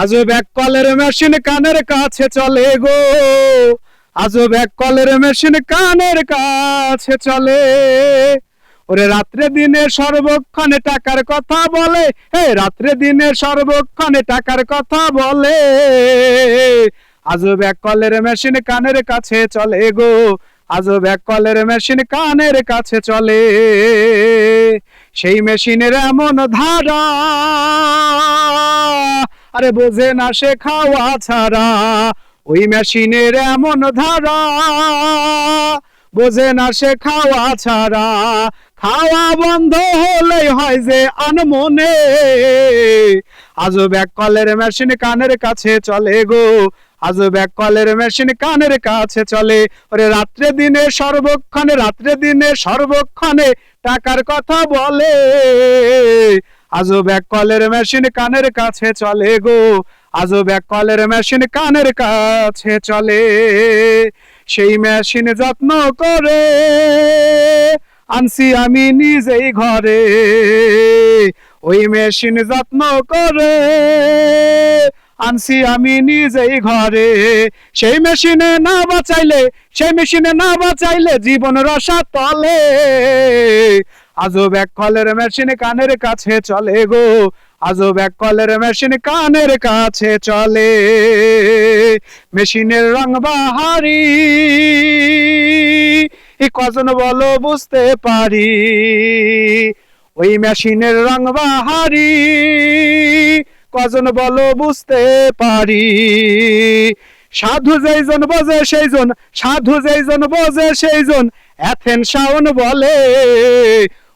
আজব এক কলের মেশিন কানের কাছে চলে গো, আজব এক কলের মেশিন কানের কাছে চলে। ওরে রাত্রে দিনে সর্বক্ষণে টাকার কথা বলে, হে রাত্রে দিনে সর্বক্ষণে টাকার কথা বলে। আজব এক কলের মেশিন কানের কাছে চলে গো, আজব এক কলের মেশিন কানের কাছে চলে। সেই মেশিনের এমন ধারা, আরে বোঝে না সে খাওয়া ছাড়া। ওই মেশিনের এমন ধারা, বোঝে না সে খাওয়া ছাড়া। খাওয়া বন্ধ হলেই হয় যে আনমনে। আজব এক কলের মেশিন কানের কাছে চলে গো, আজব এক কলের মেশিন কানের কাছে চলে। ওরে রাত্রে দিনে সর্বক্ষণে, রাত্রে দিনে সর্বক্ষণে টাকার কথা বলে। আজব এক কলের মেশিন কানের কাছে চলে গো, আজব এক কলের মেশিন কানের কাছে চলে। সেই মেশিন যত্ন করে আনছি আমি নিজেই ঘরে, ওই মেশিন যত্ন করে আনছি আমি নিজেই ঘরে। সেই মেশিনে না বাঁচাইলে, সেই মেশিনে না বাঁচাইলে জীবন রসা তলে। আজব এক কলের মেশিন কানের কাছে চলে গো, আজব এক কলের মেশিন কানের কাছে চলে। মেশিনের রং বাহারি কজন বলো বুঝতে পারি, ওই মেশিনের রং বাহারি কজন বলো বুঝতে পারি। সাধু যেইজন বোঝে সেইজন, সাধু যেইজন বোঝে সেইজন এথেন শাওন বলে।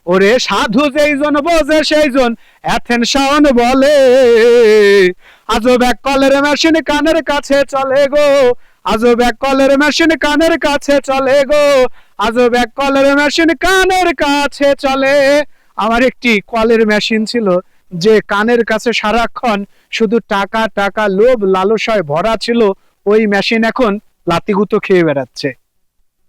ওরে সাধু যেইজন বোঝে সেইজন এথেন শাওন বলে। আজব এক কলের মেশিন কানের কাছে চলে গো, আজব এক কলের মেশিন কানের কাছে চলে গো, আজব এক কলের মেশিন কানের কাছে চলে। আমার একটি কলের মেশিন ছিল, যে কানের কাছে সারাক্ষণ শুধু টাকা টাকা লোভ লালসায় ভরা ছিল। ওই মেশিন এখন লাতিগুতো খেয়ে বেড়াচ্ছে।